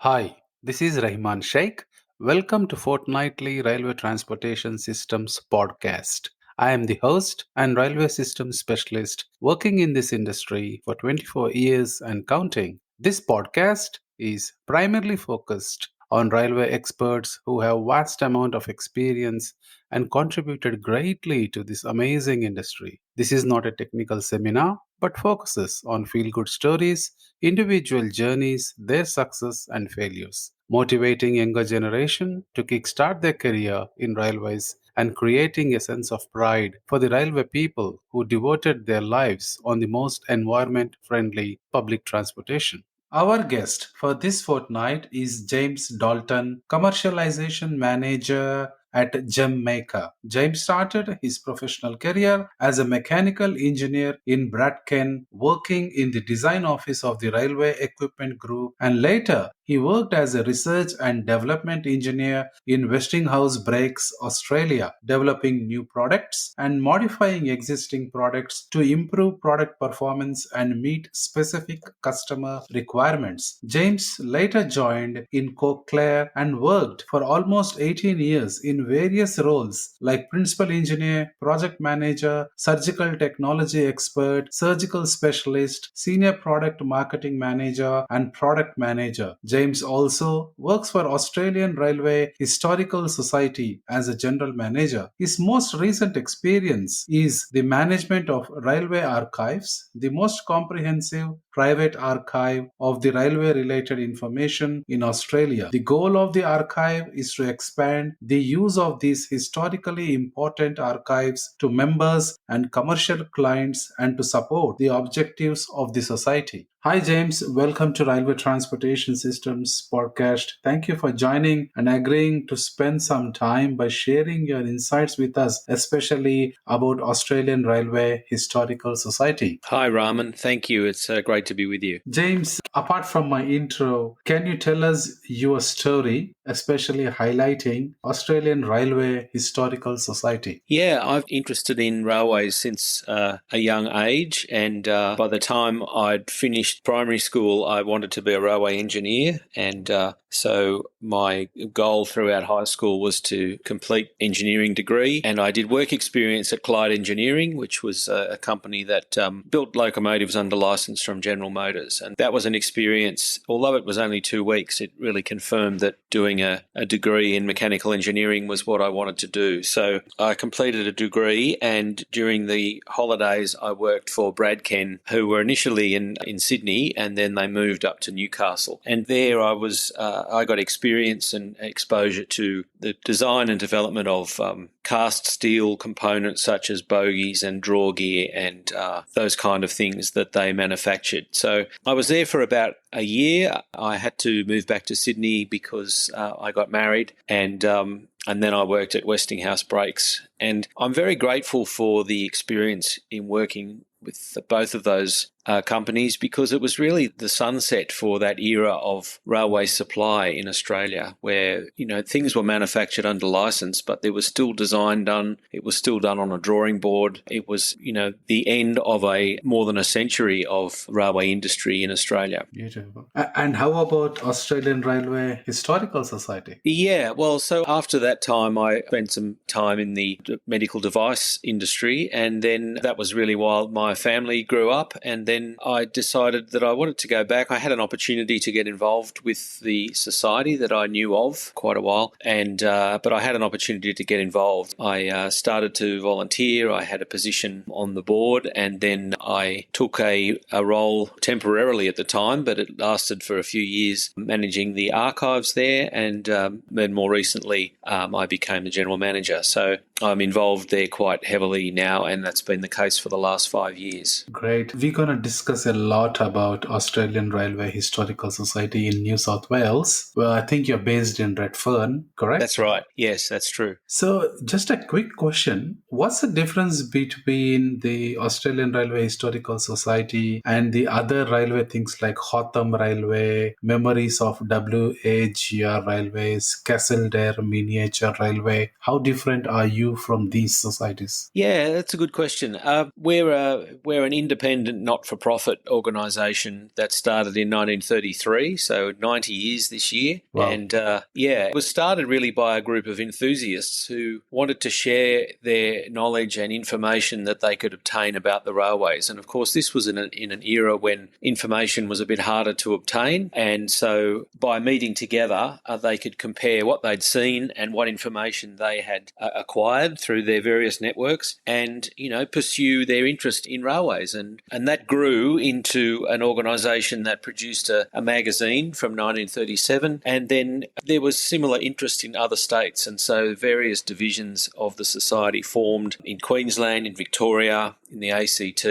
Hi, this is Rahman Sheikh. Welcome to Fortnightly Railway Transportation Systems podcast. I am the host and railway systems specialist working in this industry for 24 years and counting. This podcast is primarily focused on railway experts who have vast amount of experience and contributed greatly to this amazing industry. This is not a technical seminar but focuses on feel good stories, individual journeys, their success and failures, motivating younger generation to kickstart their career in railways and creating a sense of pride for the railway people who devoted their lives on the most environment friendly public transportation. Our guest for this fortnight is James Dalton, Commercialization Manager at Jamaica. James started his professional career as a mechanical engineer in Bradken, working in the design office of the Railway Equipment Group, and later he worked as a research and development engineer in Westinghouse Brakes, Australia, developing new products and modifying existing products to improve product performance and meet specific customer requirements. James later joined in Cochlear and worked for almost 18 years in various roles like principal engineer, project manager, surgical technology expert, surgical specialist, senior product marketing manager, and product manager. James also works for Australian Railway Historical Society as a general manager. His most recent experience is the management of railway archives, the most comprehensive private archive of the railway related information in Australia. The goal of the archive is to expand the use of these historically important archives to members and commercial clients and to support the objectives of the society. Hi, James. Welcome to Railway Transportation Systems podcast. Thank you for joining and agreeing to spend some time by sharing your insights with us, especially about Australian Railway Historical Society. Hi, Raman. Thank you. It's great to be with you. James, apart from my intro, can you tell us your story, especially highlighting Australian Railway Historical Society? Yeah, I've been interested in railways since a young age, and by the time I'd finished primary school, I wanted to be a railway engineer, and so my goal throughout high school was to complete engineering degree, and I did work experience at Clyde Engineering, which was a company that built locomotives under license from General Motors, and that was an experience. Although it was only 2 weeks, it really confirmed that doing a degree in mechanical engineering was what I wanted to do. So I completed a degree, and during the holidays I worked for Bradken, who were initially in Sydney, and then they moved up to Newcastle. And there I got experience and exposure to the design and development of cast steel components such as bogies and draw gear and those kind of things that they manufactured. So I was there for about a year. I had to move back to Sydney because I got married, and then I worked at Westinghouse Brakes. And I'm very grateful for the experience in working with both of those companies, because it was really the sunset for that era of railway supply in Australia, where things were manufactured under license, but there was still design done. It was still done on a drawing board. It was the end of more than a century of railway industry in Australia. Beautiful. And how about Australian Railway Historical Society? Yeah, well, so after that time, I spent some time in the medical device industry, and then that was really while my family grew up, and then I decided that I wanted to go back. I had an opportunity to get involved with the society that I knew of quite a while, and but I had an opportunity to get involved. I started to volunteer. I had a position on the board, and then I took a role temporarily at the time, but it lasted for a few years, managing the archives there, and then more recently I became the general manager. So I'm involved there quite heavily now, and that's been the case for the last 5 years. Great. We're going to discuss a lot about Australian Railway Historical Society in New South Wales. Well, I think you're based in Redfern, correct? That's right. Yes, that's true. So just a quick question. What's the difference between the Australian Railway Historical Society and the other railway things like Hotham Railway, Memories of WAGR Railways, Castlederr Miniature Railway? How different are you you from these societies? Yeah, that's a good question. We're an independent, not-for-profit organisation that started in 1933, so 90 years this year. Wow. And it was started really by a group of enthusiasts who wanted to share their knowledge and information that they could obtain about the railways. And of course, this was in an era when information was a bit harder to obtain. And so by meeting together, they could compare what they'd seen and what information they had acquired through their various networks and, pursue their interest in railways. And that grew into an organisation that produced a magazine from 1937. And then there was similar interest in other states. And so various divisions of the society formed in Queensland, in Victoria, in the ACT,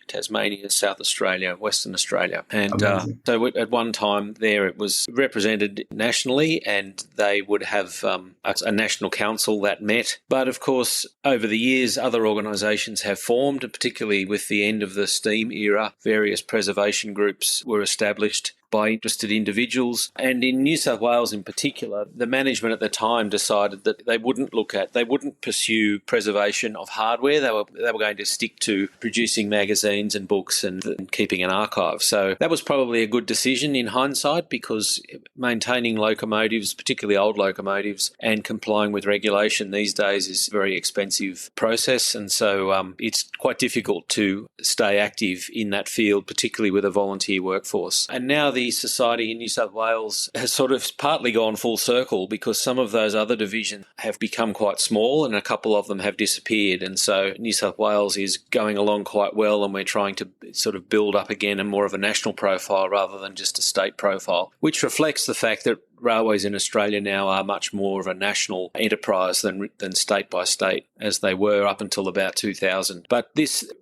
Tasmania, South Australia, Western Australia. And so at one time there it was represented nationally, and they would have a national council that met. But of course, over the years, other organisations have formed, and particularly with the end of the steam era, various preservation groups were established by interested individuals. And in New South Wales in particular, the management at the time decided that they wouldn't pursue preservation of hardware. They were going to stick to producing magazines and books and keeping an archive. So that was probably a good decision in hindsight, because maintaining locomotives, particularly old locomotives, and complying with regulation these days is a very expensive process. And so it's quite difficult to stay active in that field, particularly with a volunteer workforce. And now the society in New South Wales has sort of partly gone full circle, because some of those other divisions have become quite small and a couple of them have disappeared. And so New South Wales is going along quite well, and we're trying to sort of build up again a more of a national profile rather than just a state profile, which reflects the fact that railways in Australia now are much more of a national enterprise than state by state, as they were up until about 2000. But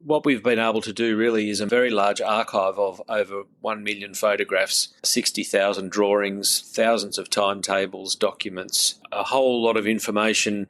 what we've been able to do really is a very large archive of over 1 million photographs, 60,000 drawings, thousands of timetables, documents, a whole lot of information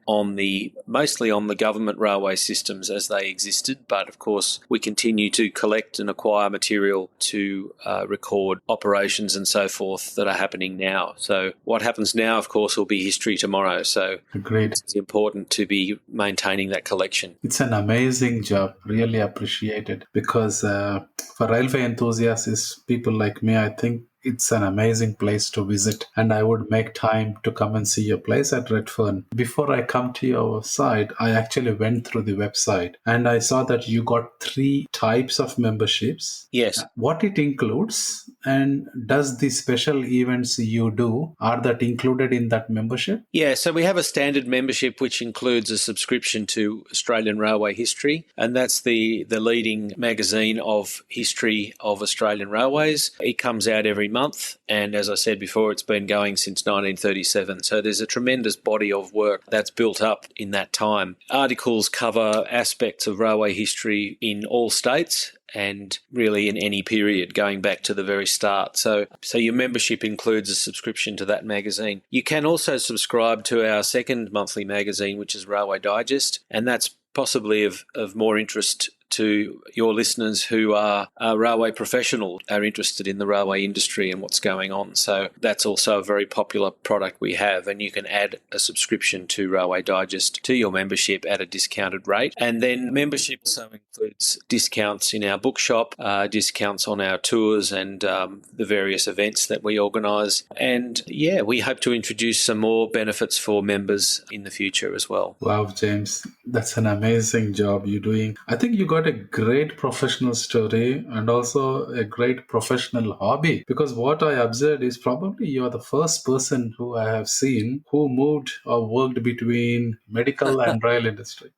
mostly on the government railway systems as they existed. But of course, we continue to collect and acquire material to record operations and so forth that are happening now. So what happens now, of course, will be history tomorrow. So Great. It's important to be maintaining that collection. It's an amazing job. Really appreciate it. Because for railway enthusiasts, people like me, I think it's an amazing place to visit, and I would make time to come and see your place at Redfern. Before I come to your site, I actually went through the website and I saw that you got 3 types of memberships. Yes. What it includes, and does the special events you do, are that included in that membership? Yeah, so we have a standard membership which includes a subscription to Australian Railway History, and that's the leading magazine of history of Australian railways. It comes out every month, and as I said before, it's been going since 1937. So there's a tremendous body of work that's built up in that time. Articles cover aspects of railway history in all states and really in any period going back to the very start. So your membership includes a subscription to that magazine. You can also subscribe to our second monthly magazine, which is Railway Digest, and that's possibly of more interest to your listeners who are railway professionals, are interested in the railway industry and what's going on. So that's also a very popular product we have, and you can add a subscription to Railway Digest to your membership at a discounted rate. And then membership also includes discounts in our bookshop, discounts on our tours and the various events that we organise. And we hope to introduce some more benefits for members in the future as well. Wow, James, that's an amazing job you're doing. I think you got a great professional story and also a great professional hobby, because what I observed is probably you're the first person who I have seen who moved or worked between medical and rail industry.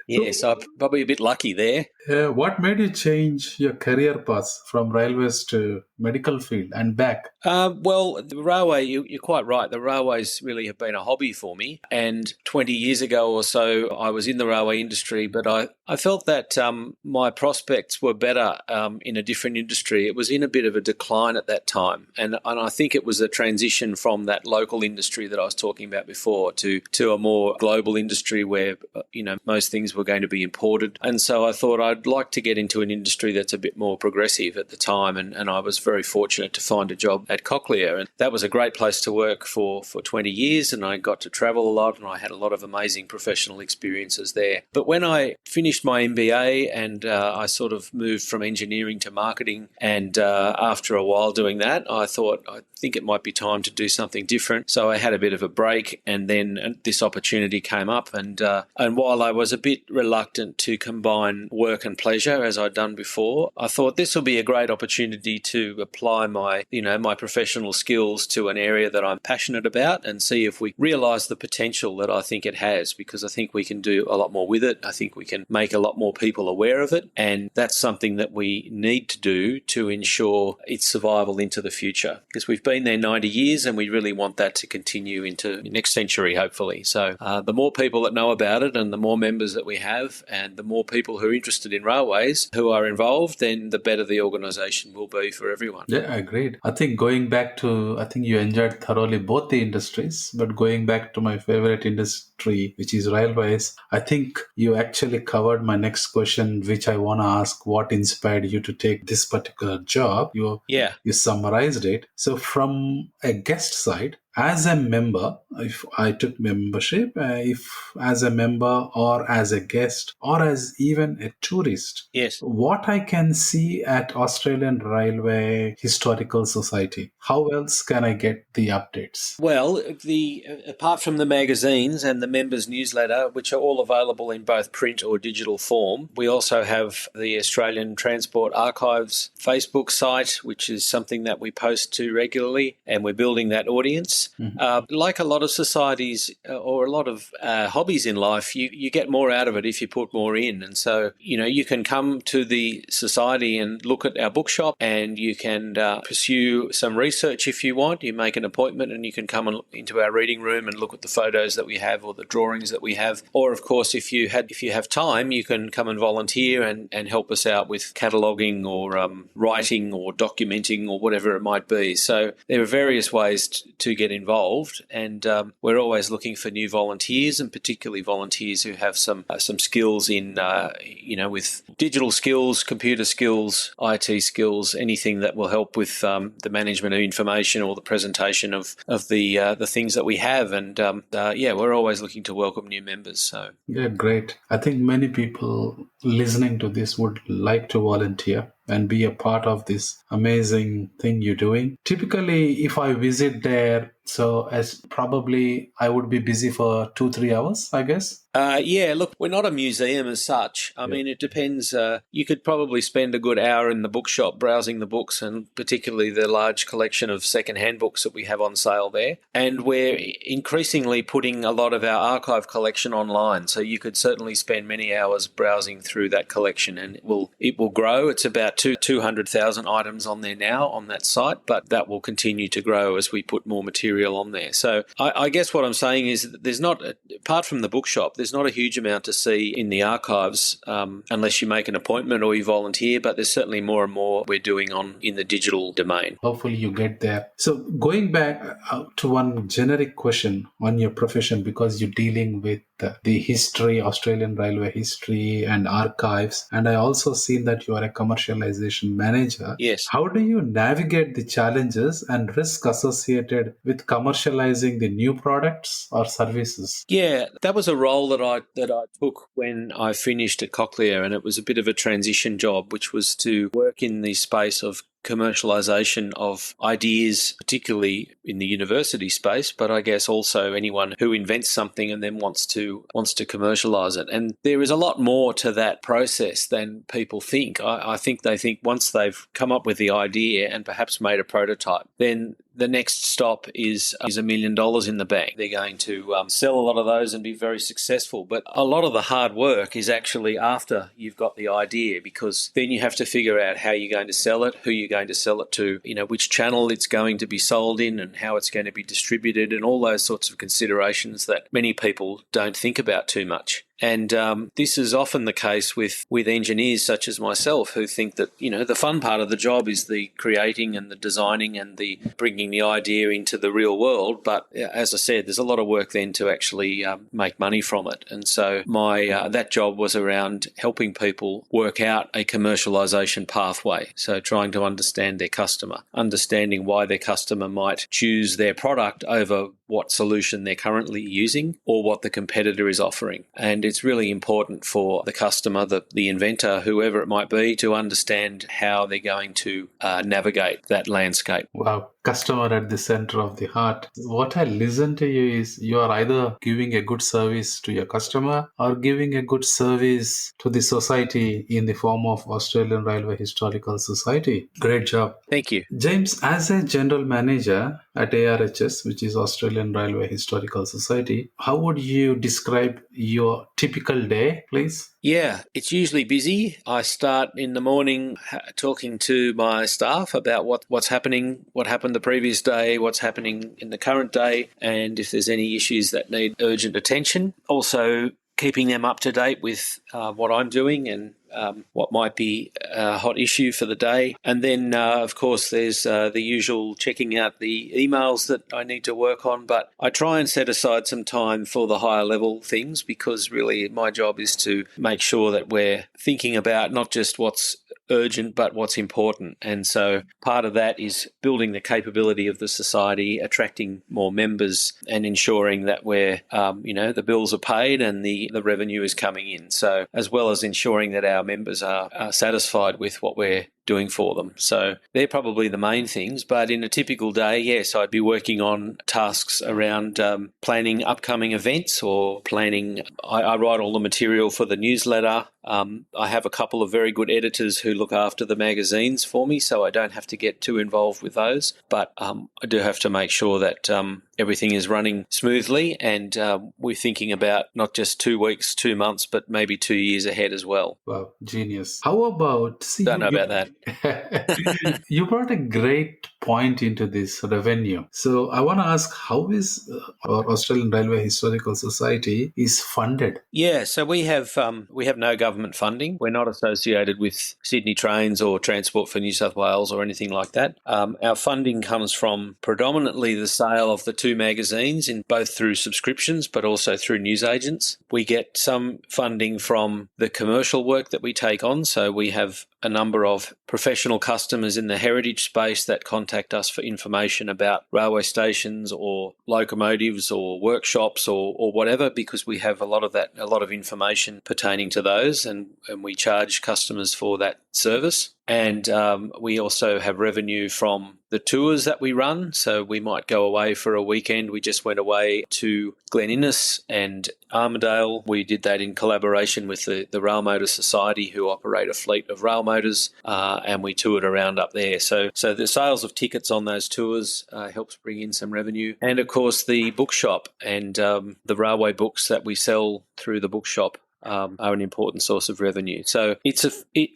Yes, I'm probably a bit lucky there. What made you change your career path from railways to medical field and back? Well, the railway, you're quite right. The railways really have been a hobby for me. And 20 years ago or so, I was in the railway industry, but I felt that my prospects were better in a different industry. It was in a bit of a decline at that time. And I think it was a transition from that local industry that I was talking about before to a more global industry where, most things were going to be imported. And so I thought I'd like to get into an industry that's a bit more progressive at the time. And I was very fortunate to find a job at Cochlear. And that was a great place to work for 20 years. And I got to travel a lot and I had a lot of amazing professional experiences there. But when I finished my MBA and I sort of moved from engineering to marketing, and after a while doing that, I thought, I think it might be time to do something different. So I had a bit of a break, and then this opportunity came up. And while I was a bit reluctant to combine work and pleasure as I'd done before, I thought this will be a great opportunity to apply my professional skills to an area that I'm passionate about and see if we realise the potential that I think it has, because I think we can do a lot more with it. I think we can make a lot more people aware of it, and that's something that we need to do to ensure its survival into the future, because we've been there 90 years and we really want that to continue into next century, hopefully. So the more people that know about it and the more members that we have and the more people who are interested in railways who are involved, then the better the organisation will be for everyone. Yeah, agreed. I think I think you enjoyed thoroughly both the industries, but going back to my favorite industry, which is railways, I think you actually covered my next question, which I want to ask: what inspired you to take this particular job? You summarized it. So from a guest side, as a member, if I took membership, if as a member or as a guest or as even a tourist, Yes. what I can see at Australian Railway Historical Society, how else can I get the updates? Well, apart from the magazines and the members' newsletter, which are all available in both print or digital form, we also have the Australian Transport Archives Facebook site, which is something that we post to regularly, and we're building that audience. Like a lot of societies or a lot of hobbies in life, you get more out of it if you put more in. And so, you can come to the society and look at our bookshop, and you can pursue some research if you want. You make an appointment and you can come into our reading room and look at the photos that we have or the drawings that we have. Or, of course, if you have time, you can come and volunteer and help us out with cataloguing or writing or documenting or whatever it might be. So there are various ways to get involved, and we're always looking for new volunteers, and particularly volunteers who have some skills in with digital skills, computer skills, IT skills, anything that will help with the management of information or the presentation of the things that we have. And we're always looking to welcome new members. So Yeah, great. I think many people listening to this would like to volunteer and be a part of this amazing thing you're doing. Typically, if I visit there, so as probably I would be busy for 2-3 hours, I guess. Look, we're not a museum as such. I mean, it depends. You could probably spend a good hour in the bookshop browsing the books, and particularly the large collection of second-hand books that we have on sale there. And we're increasingly putting a lot of our archive collection online, so you could certainly spend many hours browsing through that collection, and it will grow. It's about 200,000 items on there now on that site, but that will continue to grow as we put more material on there. So I guess what I'm saying is that there's not, apart from the bookshop, there's not a huge amount to see in the archives unless you make an appointment or you volunteer, but there's certainly more and more we're doing in the digital domain. Hopefully you get there. So going back to one generic question on your profession, because you're dealing with the history, Australian Railway history and archives, and I also seen that you are a commercialization manager. Yes. How do you navigate the challenges and risk associated with commercializing the new products or services? Yeah, that was a role that I took when I finished at Cochlear, and it was a bit of a transition job, which was to work in the space of commercialisation of ideas, particularly in the university space, but I guess also anyone who invents something and then wants to commercialise it. And there is a lot more to that process than people think. I think they think once they've come up with the idea and perhaps made a prototype, then the next stop is $1 million in the bank. They're going to sell a lot of those and be very successful. But a lot of the hard work is actually after you've got the idea, because then you have to figure out how you're going to sell it, who you're going to sell it to, which channel it's going to be sold in and how it's going to be distributed, and all those sorts of considerations that many people don't think about too much. And this is often the case with engineers such as myself who think that, the fun part of the job is the creating and the designing and the bringing the idea into the real world. But as I said, there's a lot of work then to actually make money from it. And so my that job was around helping people work out a commercialization pathway. So trying to understand their customer, understanding why their customer might choose their product over what solution they're currently using or what the competitor is offering. And it's really important for the customer, the inventor, whoever it might be, to understand how they're going to navigate that landscape. Wow, customer at the center of the heart. What I listen to you is you are either giving a good service to your customer or giving a good service to the society in the form of Australian Railway Historical Society. Great job. Thank you. James, as a general manager at ARHS, which is Australian Railway Historical Society, how would you describe your typical day, please? Yeah, it's usually busy. I start in the morning talking to my staff about what's happening, what happened the previous day, what's happening in the current day, and if there's any issues that need urgent attention. Also, keeping them up to date with what I'm doing and what might be a hot issue for the day. And then, of course, there's the usual checking out the emails that I need to work on. But I try and set aside some time for the higher level things because really my job is to make sure that we're thinking about not just what's urgent, but what's important. And so part of that is building the capability of the society, attracting more members and ensuring that we're, the bills are paid and the revenue is coming in. So as well as ensuring that our members are satisfied with what we're doing for them. So they're probably the main things. But in a typical day, yes, I'd be working on tasks around planning upcoming events or planning. I write all the material for the newsletter. I have a couple of very good editors who look after the magazines for me, so I don't have to get too involved with those. But I do have to make sure that everything is running smoothly and we're thinking about not just 2 weeks, 2 months, but maybe 2 years ahead as well. Wow, genius. How about... Don't know about that. You brought a great point into this revenue. So I want to ask, how is our Australian Railway Historical Society is funded? Yeah, so we have no government funding. We're not associated with Sydney Trains or Transport for New South Wales or anything like that. Our funding comes from predominantly the sale of the 2 magazines, in both through subscriptions but also through newsagents. We get some funding from the commercial work that we take on. So we have a number of professional customers in the heritage space that contact us for information about railway stations or locomotives or workshops or whatever, because we have a lot of information pertaining to those, and we charge customers for that service. And we also have revenue from the tours that we run. So we might go away for a weekend. We just went away to Glen Innes and Armidale. We did that in collaboration with the Rail Motor Society, who operate a fleet of rail motors, and we toured around up there. So the sales of tickets on those tours helps bring in some revenue. And, of course, the bookshop and the railway books that we sell through the bookshop are an important source of revenue. So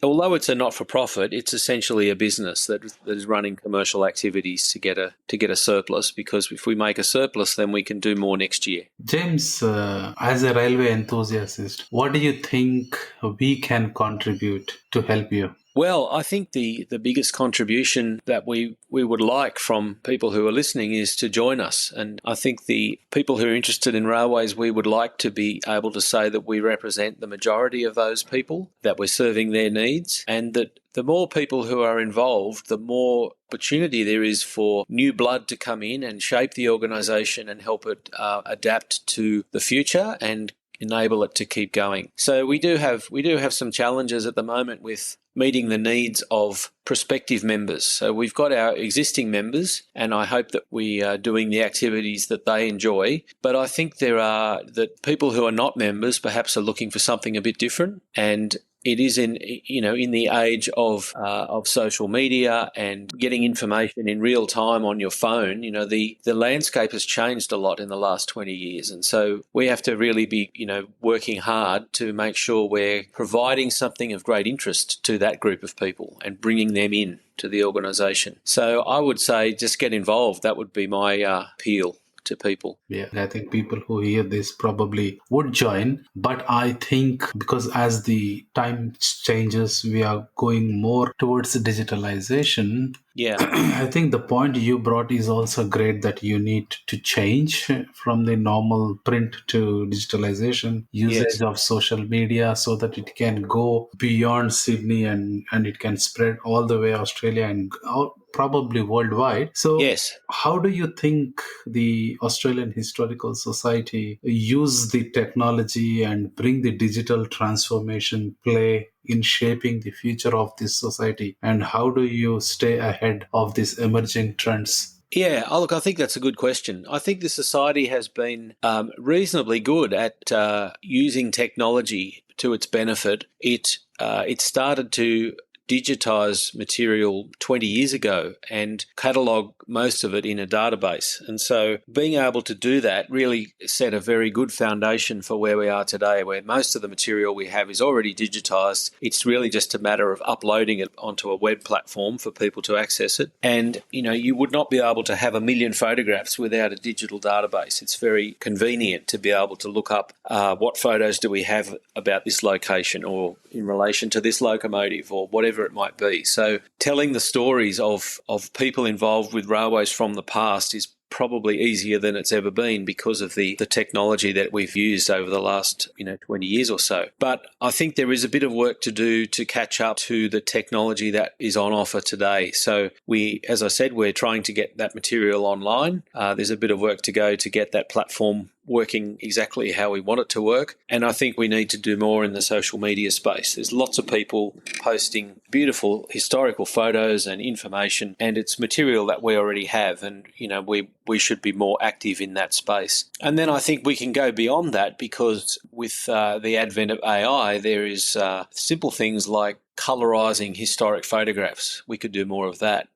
although it's a not-for-profit, it's essentially a business that is running commercial activities to get a surplus, because if we make a surplus, then we can do more next year. James, as a railway enthusiast, what do you think we can contribute to help you? Well, I think the biggest contribution that we would like from people who are listening is to join us. And I think the people who are interested in railways, we would like to be able to say that we represent the majority of those people, that we're serving their needs, and that the more people who are involved, the more opportunity there is for new blood to come in and shape the organisation and help it adapt to the future and enable it to keep going. So we do have some challenges at the moment with meeting the needs of prospective members. So we've got our existing members, and I hope that we are doing the activities that they enjoy. But I think that people who are not members perhaps are looking for something a bit different, and it is in the age of social media and getting information in real time on your phone. The landscape has changed a lot in the last 20 years. And so we have to really be, working hard to make sure we're providing something of great interest to that group of people and bringing them in to the organisation. So I would say just get involved. That would be my appeal. to people. Yeah, I think people who hear this probably would join. But I think because as the time changes, we are going more towards digitalization. Yeah. I think the point you brought is also great, that you need to change from the normal print to digitalization, Yes. usage of social media so that it can go beyond Sydney, and it can spread all the way Australia and probably worldwide. So Yes. how do you think the Australian Historical Society use the technology and bring the digital transformation play in shaping the future of this society? And how do you stay ahead of these emerging trends? Yeah, look, I think that's a good question. I think the society has been reasonably good at using technology to its benefit. It started to digitize material 20 years ago and catalog most of it in a database. And so being able to do that really set a very good foundation for where we are today, where most of the material we have is already digitized. It's really just a matter of uploading it onto a web platform for people to access it. And, you would not be able to have a million photographs without a digital database. It's very convenient to be able to look up what photos do we have about this location or in relation to this locomotive or whatever it might be. So telling the stories of people involved with railways from the past is probably easier than it's ever been because of the technology that we've used over the last 20 years or so. But I think there is a bit of work to do to catch up to the technology that is on offer today. So as I said, we're trying to get that material online. There's a bit of work to go to get that platform working exactly how we want it to work. And I think we need to do more in the social media space. There's lots of people posting beautiful historical photos and information, and it's material that we already have. And, we should be more active in that space. And then I think we can go beyond that, because with the advent of AI, there is simple things like colorizing historic photographs. We could do more of that.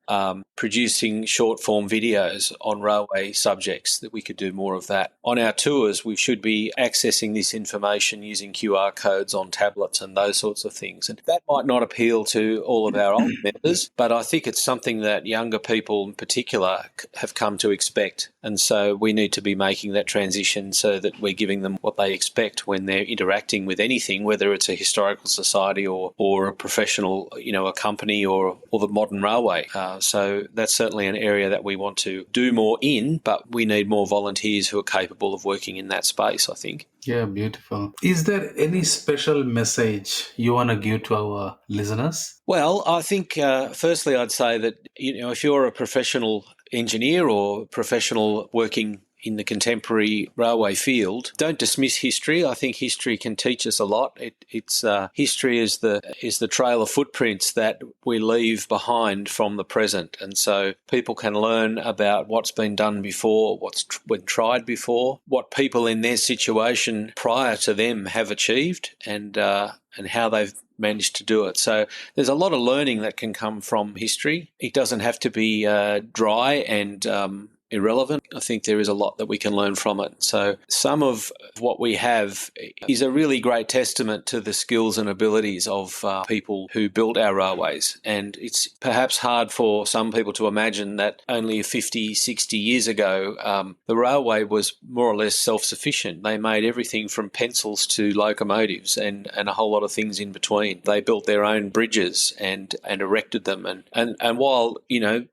Producing short form videos on railway subjects, that we could do more of that. On our tours, we should be accessing this information using QR codes on tablets and those sorts of things. And that might not appeal to all of our old members, but I think it's something that younger people in particular have come to expect. And so we need to be making that transition so that we're giving them what they expect when they're interacting with anything, whether it's a historical society or a professional, a company or the modern railway. So that's certainly an area that we want to do more in, but we need more volunteers who are capable of working in that space, I think. Yeah, beautiful. Is there any special message you want to give to our listeners? Well, I think firstly I'd say that, if you're a professional engineer or professional working in the contemporary railway field, don't dismiss history. I think history can teach us a lot. History is the trail of footprints that we leave behind from the present, and so people can learn about what's been done before, what's been tried before, what people in their situation prior to them have achieved, and how they've managed to do it. So there's a lot of learning that can come from history. It doesn't have to be dry and irrelevant. I think there is a lot that we can learn from it. So some of what we have is a really great testament to the skills and abilities of people who built our railways. And it's perhaps hard for some people to imagine that only 50, 60 years ago, the railway was more or less self-sufficient. They made everything from pencils to locomotives and a whole lot of things in between. They built their own bridges and erected them. And while,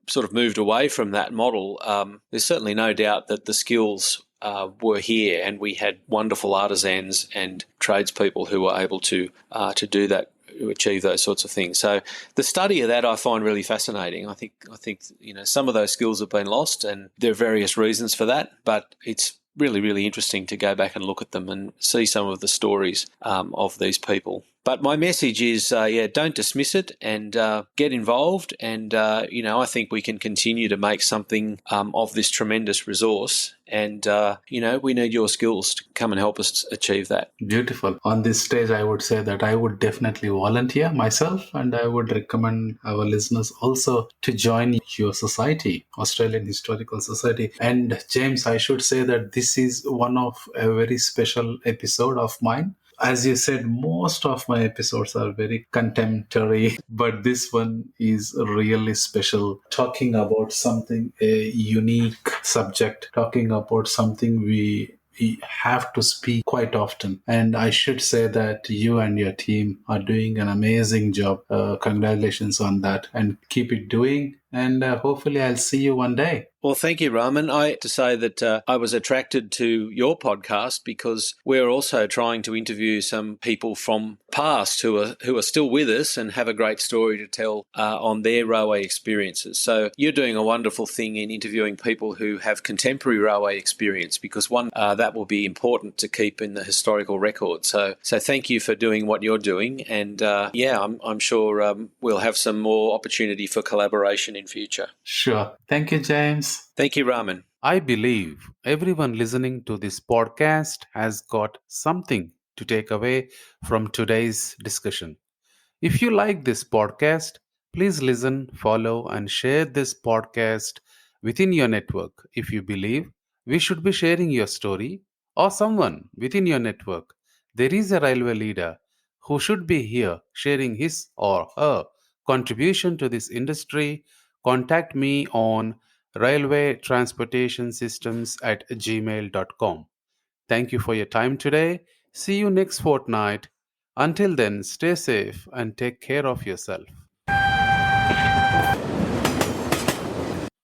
sort of moved away from that model, there's certainly no doubt that the skills were here, and we had wonderful artisans and tradespeople who were able to do that, to achieve those sorts of things. So the study of that I find really fascinating. I think some of those skills have been lost, and there are various reasons for that, but it's really, really interesting to go back and look at them and see some of the stories of these people. But my message is, don't dismiss it and get involved. And, I think we can continue to make something of this tremendous resource. And, we need your skills to come and help us achieve that. Beautiful. On this stage, I would say that I would definitely volunteer myself, and I would recommend our listeners also to join your society, Australian Historical Society. And James, I should say that this is one of a very special episode of mine, As you said, most of my episodes are very contemporary, but this one is really special. Talking about something, a unique subject, talking about something we have to speak quite often. And I should say that you and your team are doing an amazing job. Congratulations on that, and keep it doing. And hopefully, I'll see you one day. Well, thank you, Raman. I have to say that I was attracted to your podcast because we're also trying to interview some people from past who are still with us and have a great story to tell on their railway experiences. So you're doing a wonderful thing in interviewing people who have contemporary railway experience, because that will be important to keep in the historical record. So thank you for doing what you're doing, and I'm sure we'll have some more opportunity for collaboration in future. Sure. Thank you, James. Thank you, Raman. I believe everyone listening to this podcast has got something to take away from today's discussion. If you like this podcast, please listen, follow, and share this podcast within your network. If you believe we should be sharing your story or someone within your network, there is a railway leader who should be here sharing his or her contribution to this industry, contact me on railway transportation systems at gmail.com. Thank you for your time today. See you next fortnight. Until then, stay safe and take care of yourself.